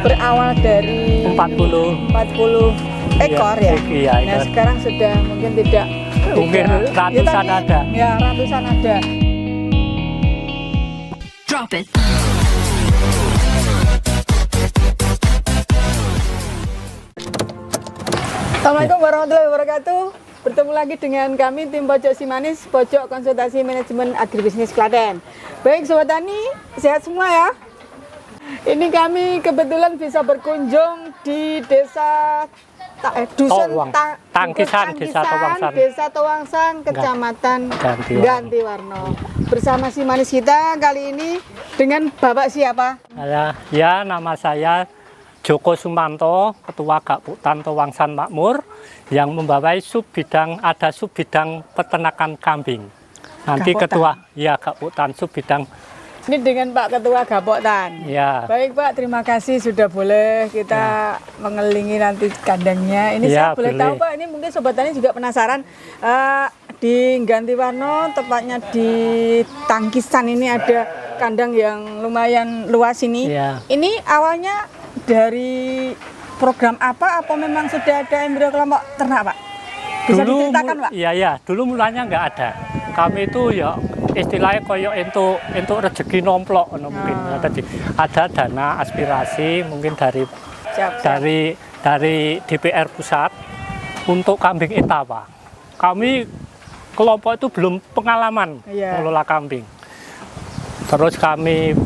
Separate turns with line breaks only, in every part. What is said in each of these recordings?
berawal dari 40 ekor ya.
Iya,
nah sekarang sudah mungkin tidak
mungkin ratusan
ya,
ada.
Ya ratusan ada.
Drop it.
Assalamualaikum warahmatullahi wabarakatuh. Bertemu lagi dengan kami tim Pojok Simanis, Pojok Konsultasi Manajemen Agribisnis Klaten. Baik Sobat Tani, sehat semua ya. Ini kami kebetulan bisa berkunjung di desa Dusun
Tangkisan,
Desa Towangsang, Kecamatan Gantiwarno. Bersama Simanis kita kali ini dengan Bapak siapa?
Ya, nama saya Joko Sumanto, Ketua Gakputan Towangsang Makmur, yang membawai sub bidang peternakan kambing. Nanti
Gakputan.
Ketua Gakputan sub bidang.
Ini dengan Pak Ketua Gakputan.
Ya.
Baik Pak, terima kasih sudah boleh kita mengelingi nanti kandangnya. Ini saya boleh tahu Pak, ini mungkin Sobat Tani juga penasaran. Di Gantiwarno, tepatnya di Tangkisan ini ada kandang yang lumayan luas ini.
Ya.
Ini awalnya dari program apa memang sudah ada embrio kelompok ternak Pak? Bisa diceritakan Pak?
Iya, dulu mulanya nggak ada. Kami itu ya istilahnya koyo untuk rezeki nomplok mungkin. Ada dana aspirasi mungkin dari DPR pusat untuk kambing etawa. Kami kelompok itu belum pengalaman mengelola kambing. Terus kami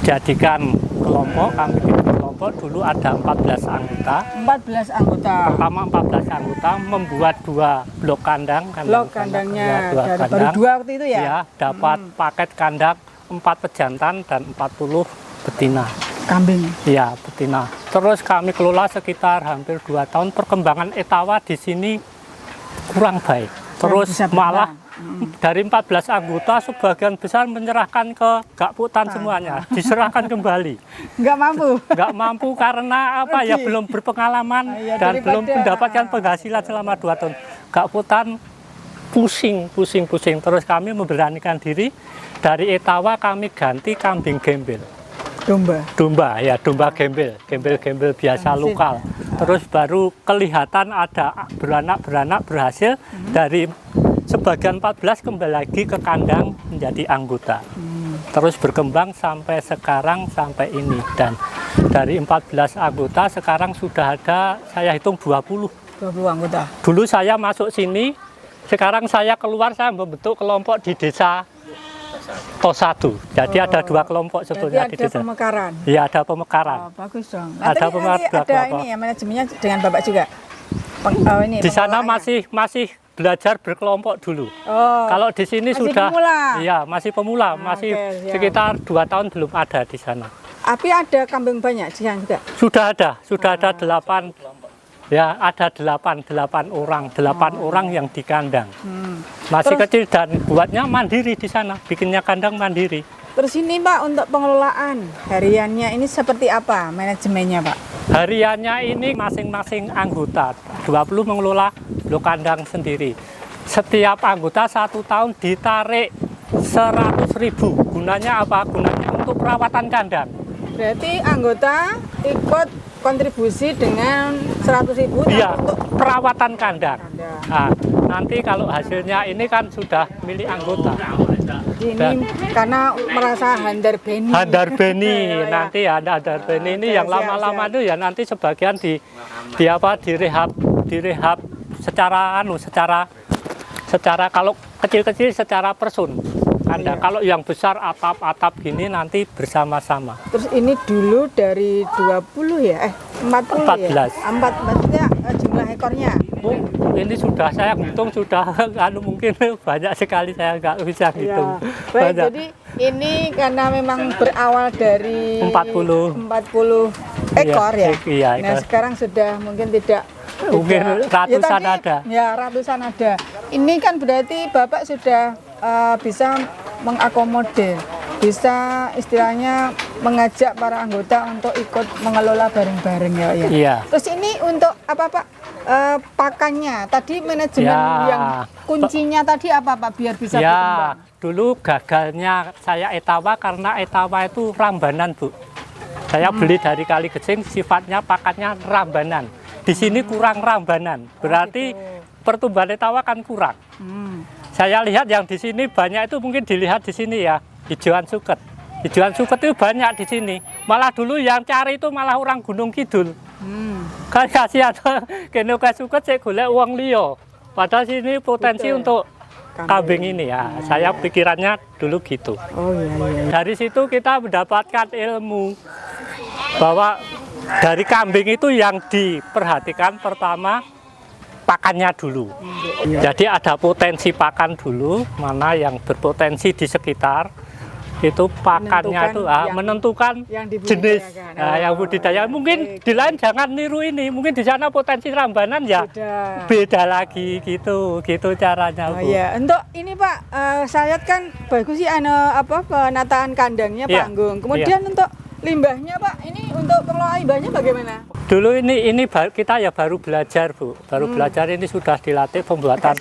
jadikan kelompok, kami bikin kelompok dulu ada 14 anggota.
14 anggota.
Pertama 14 anggota membuat 2 blok kandang.
Blok kandangnya baru 2 waktu itu ya?
Ya, dapat paket kandang 4 pejantan dan 40 betina.
Kambing?
Iya, betina. Terus kami kelola sekitar hampir 2 tahun. Perkembangan etawa di sini kurang baik. Terus malah dari 14 anggota sebagian besar menyerahkan ke Gakputan semuanya, diserahkan kembali. Nggak mampu karena apa ya, belum berpengalaman dan belum mendapatkan penghasilan selama 2 tahun. Gakputan pusing. Terus kami memberanikan diri, dari etawa kami ganti kambing gembel. Domba gembel biasa lokal. Terus baru kelihatan ada beranak berhasil. Dari sebagian 14 kembali lagi ke kandang menjadi anggota. Terus berkembang sampai sekarang, sampai ini. Dan dari 14 anggota sekarang sudah ada, saya hitung 20
anggota.
Dulu saya masuk sini, sekarang saya keluar, saya membentuk kelompok di desa Tosadu. Jadi ada 2 kelompok sebetulnya di desa.
Pemekaran.
Iya, ada pemekaran.
Bagus dong.
Ada pemekaran.
Ada ini ya, manajemennya dengan Bapak juga.
Di sana masih belajar berkelompok dulu. Kalau di sini
masih
sudah
pemula.
Iya, masih pemula, masih sekitar 2 tahun belum ada di sana.
Tapi ada kambing banyak di sana juga?
Sudah ada 8. Ya, ada 8 orang yang di kandang. Masih kecil dan buatnya mandiri di sana, bikinnya kandang mandiri.
Terus ini Pak, untuk pengelolaan hariannya ini seperti apa manajemennya Pak?
Hariannya ini masing-masing anggota 20 mengelola blok kandang sendiri. Setiap anggota 1 tahun ditarik 100.000. Gunanya apa? Gunanya untuk perawatan kandang.
Berarti anggota ikut kontribusi dengan 100.000
iya,
untuk
perawatan kandang. Nah, nanti kalau hasilnya ini kan sudah milik anggota.
Ini karena merasa handar beni.
Nanti ada handar beni ini yang lama-lama itu ya nanti sebagian direhab secara kalau kecil-kecil secara person. Kalau yang besar atap-atap gini nanti bersama-sama.
Terus ini dulu dari 20 ya? 40
14.
Ya? 14 jumlah ekornya?
Ini sudah saya hitung sudah mungkin banyak sekali, saya nggak bisa hitung.
Baik, jadi ini karena memang berawal dari 40 ekor ya?
Iya,
nah sekarang sudah mungkin tidak
mungkin ratusan ada.
Ya, ratusan ada. Ini kan berarti Bapak sudah bisa mengakomodir, bisa istilahnya mengajak para anggota untuk ikut mengelola bareng-bareng ya.
Iya.
Terus ini untuk apa Pak? Pakannya tadi manajemen yang kuncinya tadi apa Pak biar bisa berkembang?
Dulu gagalnya saya etawa karena etawa itu rambanan Bu. Saya beli dari Kali Gecing, sifatnya pakannya rambanan. Di sini kurang rambanan, berarti pertumbuhan etawa kan kurang. Saya lihat yang di sini banyak itu mungkin dilihat di sini ya, hijauan suket. Hijauan suket itu banyak di sini. Malah dulu yang cari itu malah orang Gunung Kidul. Kan kasihan, kene ke suket saya golek uang liya. Padahal sini potensi untuk kambing ini ya. Saya pikirannya dulu gitu.
Oh iya.
Dari situ kita mendapatkan ilmu bahwa dari kambing itu yang diperhatikan pertama pakannya dulu. Jadi ada potensi pakan dulu, mana yang berpotensi di sekitar itu pakannya itu menentukan
yang
jenis yang budidaya. Mungkin di lain jangan niru ini, mungkin di sana potensi rambanan ya beda lagi gitu caranya.
Oh iya, untuk ini Pak, saya lihat kan bagus sih penataan kandangnya panggung. Kemudian untuk limbahnya Pak, ini untuk pengelolaan limbahnya bagaimana?
Dulu ini kita ya baru belajar Bu, belajar ini sudah dilatih pembuatan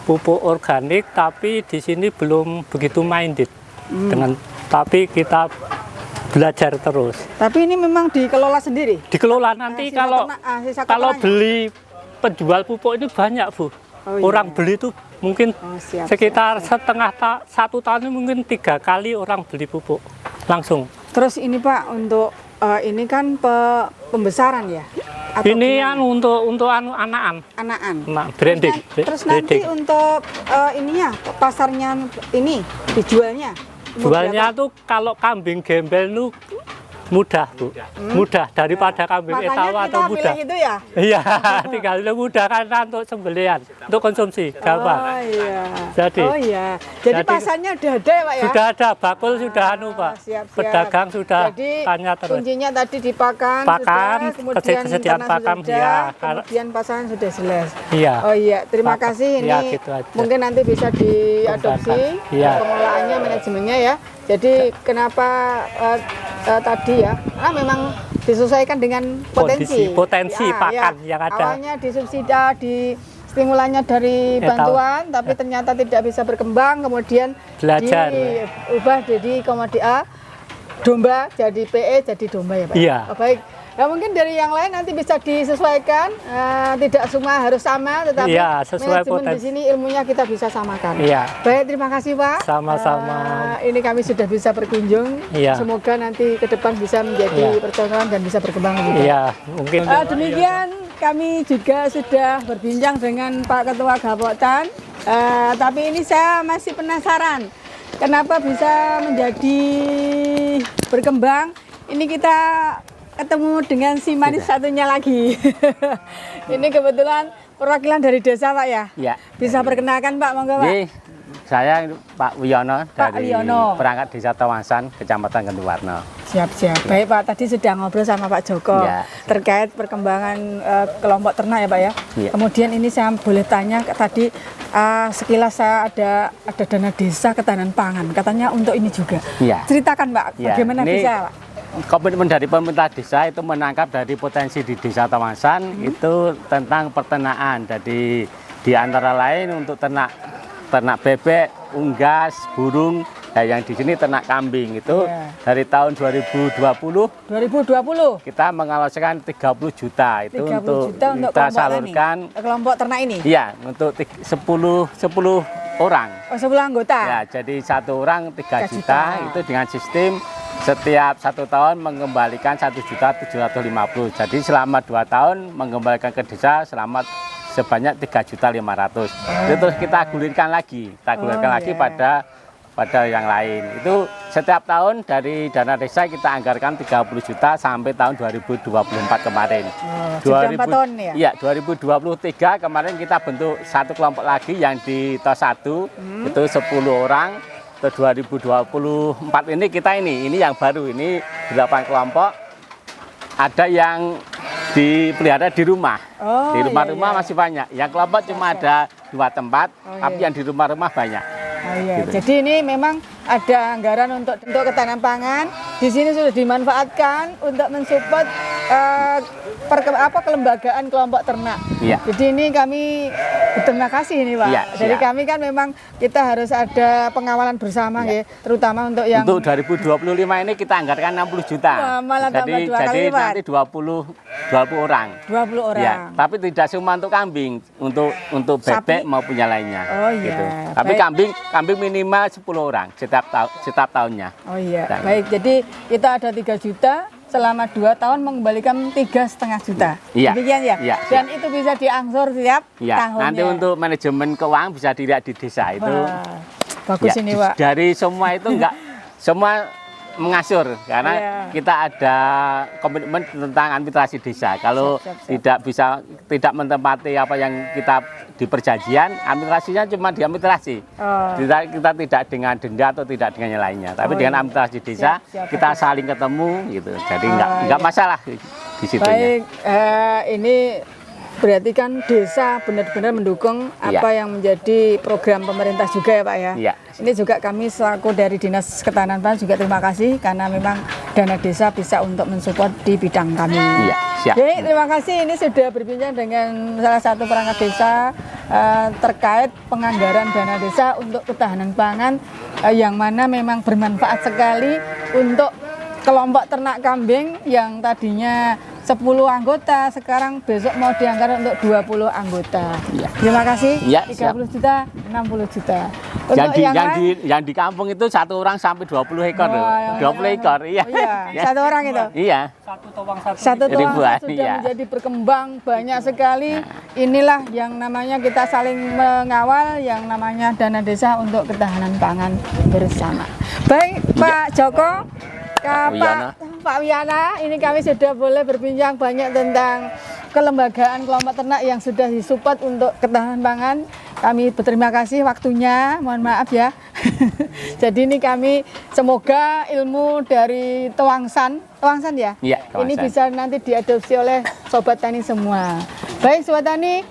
pupuk organik, tapi di sini belum begitu minded. Tapi kita belajar terus.
Tapi ini memang dikelola sendiri?
Dikelola nanti kalau beli penjual pupuk ini banyak Bu. Orang beli itu mungkin sekitar satu tahun mungkin 3 kali orang beli pupuk langsung.
Terus ini Pak, untuk ini kan pembesaran ya? Atau
ini untuk anakan. Nah, branding.
Terus nanti untuk ininya pasarnya ini dijualnya?
Jualnya tuh kalau kambing gembel itu mudah Bu, mudah daripada kambing etawa atau mudah.
Itu ya?
Iya, tinggal mudah karena untuk sembelihan, untuk konsumsi gampang.
Oh iya. Jadi pasarnya udah ada ya Pak ya?
Sudah ada, bakul sudah Pak.
Siap.
Pedagang sudah tanya terus.
Kuncinya tadi di pakan
kemudian kesediaan pakan
kemudian pasaran sudah jelas.
Iya.
Oh iya, terima kasih ini.
Ya, gitu aja.
Mungkin nanti bisa diadopsi pengelolaannya, manajemennya ya. Jadi kenapa tadi ya, memang disesuaikan dengan potensi
pakan yang ada.
Awalnya disubsidi, stimulannya dari bantuan, tapi ternyata tidak bisa berkembang, kemudian
belajar
diubah jadi komodi domba, jadi PE, jadi domba ya Pak?
Iya.
Baik. Nah, mungkin dari yang lain nanti bisa disesuaikan, tidak semua harus sama, tetapi
sesuai
manajemen di sini ilmunya kita bisa samakan.
Iya.
Baik, terima kasih Pak.
Sama-sama.
Ini kami sudah bisa berkunjung. Semoga nanti ke depan bisa menjadi percontohan dan bisa berkembang lebih.
Iya, mungkin.
Demikian kami juga sudah berbincang dengan Pak Ketua Gapoktan. Tapi ini saya masih penasaran, kenapa bisa menjadi berkembang. Ini kita ketemu dengan si manis satunya lagi. Ini kebetulan perwakilan dari desa Pak ya?
Iya.
Bisa perkenalkan Pak, monggo Pak.
Saya Pak Wiono dari perangkat Desa Tawasan, Kecamatan Kentuwarno.
Siap. Baik Pak, tadi sudah ngobrol sama Pak Joko terkait perkembangan kelompok ternak ya Pak ya. Kemudian ini saya boleh tanya tadi sekilas saya ada dana desa ketahanan pangan, katanya untuk ini juga. Ceritakan Pak, bagaimana bisa Pak?
Komitmen dari pemerintah desa itu menangkap dari potensi di Desa Tawasan itu tentang peternakan. Jadi di antara lain untuk ternak bebek, unggas, burung. Nah, yang di sini ternak kambing itu dari tahun 2020 kita mengalokasikan 30 juta itu untuk kita salurkan
kelompok ternak ini.
Iya, untuk 10 orang.
Oh, 10 anggota.
Ya, jadi satu orang 3 juta itu dengan sistem setiap 1 tahun mengembalikan 1.750.000. Jadi selama 2 tahun mengembalikan ke desa selama sebanyak 3.500.000. Itu terus kita gulirkan lagi, pada yang lain. Itu setiap tahun dari dana desa kita anggarkan 30 juta sampai tahun 2024 kemarin. 2023 kemarin kita bentuk satu kelompok lagi yang di TOS 1 itu 10 orang. 2024 ini kita ini yang baru ini 8 kelompok. Ada yang dipelihara di rumah. Di rumah-rumah masih banyak. Yang kelompok cuma ada 2 tempat, tapi yang di rumah-rumah banyak.
Gitu. Jadi ini memang ada anggaran untuk ketahanan pangan di sini sudah dimanfaatkan untuk mensupport kelembagaan kelompok ternak.
Iya.
Jadi ini kami berterima kasih ini Pak.
Iya,
Jadi
siap.
kami kan memang kita harus ada pengawalan bersama ya, terutama untuk yang
Untuk 2025 ini kita anggarkan 60 juta.
Wah, malah tambah dua
jadi
kali lipat.
nanti 20 orang.
20 orang.
Ya, tapi tidak cuma untuk kambing, untuk bebek
Sapi?
maupun yang lainnya.
Oh, iya.
Gitu. Tapi
Baik.
kambing minimal 10 orang setiap tahunnya.
Oh iya,
Dan-
baik. Jadi kita ada 3 juta selama 2 tahun mengembalikan 3,5 juta.
Iya.
Demikian ya.
Iya,
Dan itu bisa diangsur setiap
Ya,
tahunnya.
nanti untuk manajemen keuangan bisa dilihat di desa itu.
Wah, bagus
Ya,
ini Pak.
dari semua itu enggak semua mengasur karena
Iya.
kita ada komitmen tentang administrasi desa. Kalau
Siap.
tidak menempati apa yang kita di perjanjian, administrasinya cuma di administrasi.
Oh.
Kita tidak dengan denda atau tidak dengan yang lainnya, tapi
Oh,
dengan
iya.
administrasi desa
Siap,
kita
bagus.
saling ketemu gitu. Jadi
Oh,
enggak
iya.
masalah di situ.
Baik, ini berarti kan desa benar-benar mendukung
Iya.
apa yang menjadi program pemerintah juga ya Pak ya.
Iya.
Ini juga kami selaku dari Dinas Ketahanan Pangan juga terima kasih karena memang dana desa bisa untuk mensupport di bidang kami.
Iya, siap.
Jadi terima kasih ini sudah berbincang dengan salah satu perangkat desa terkait penganggaran dana desa untuk ketahanan pangan yang mana memang bermanfaat sekali untuk kelompok ternak kambing yang tadinya 10 anggota, sekarang besok mau diangkat untuk 20 anggota.
Iya.
Terima kasih.
Iya,
30 juta, 60 juta.
Yang di kampung itu 1 orang sampai 20 ekor loh.
Wah, yang
20 ekor, iya.
Oh, iya. Satu orang itu.
Iya.
Satu tuang satu.
Satu tuang
Ribuan,
sudah
iya.
menjadi berkembang banyak sekali. Inilah yang namanya kita saling mengawal yang namanya dana desa untuk ketahanan pangan bersama. Baik, Pak Joko, Pak Wiyana, ini kami sudah boleh berbincang banyak tentang kelembagaan kelompok ternak yang sudah disupport untuk ketahanan pangan. Kami berterima kasih waktunya, mohon maaf ya. Jadi ini kami semoga ilmu dari Tuangsan ya?
Iya,
Ini
Tuangsan.
bisa nanti diadopsi oleh Sobat Tani semua. Baik Sobat Tani,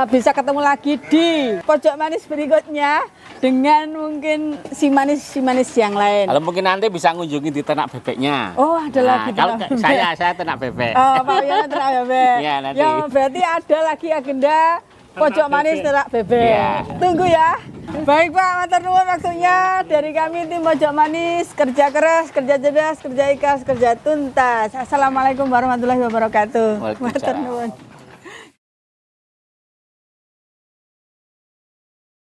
bisa ketemu lagi di pojok manis berikutnya dengan mungkin si manis yang lain.
Kalau mungkin nanti bisa ngunjungi di ternak bebeknya.
Oh, ada lagi
Kalau
ternak bebek.
saya ternak bebek.
Oh, Pak Wiyana ternak bebek.
Iya, nanti.
Ya, berarti ada lagi agenda pojok manis ternak bebek.
Iya.
Tunggu ya. Baik Pak, matur nuwun waktunya dari kami tim pojok manis, kerja keras, kerja cerdas, kerja ikhlas, kerja tuntas. Assalamualaikum warahmatullahi wabarakatuh.
Waalaikumsalam.
Matur nuwun.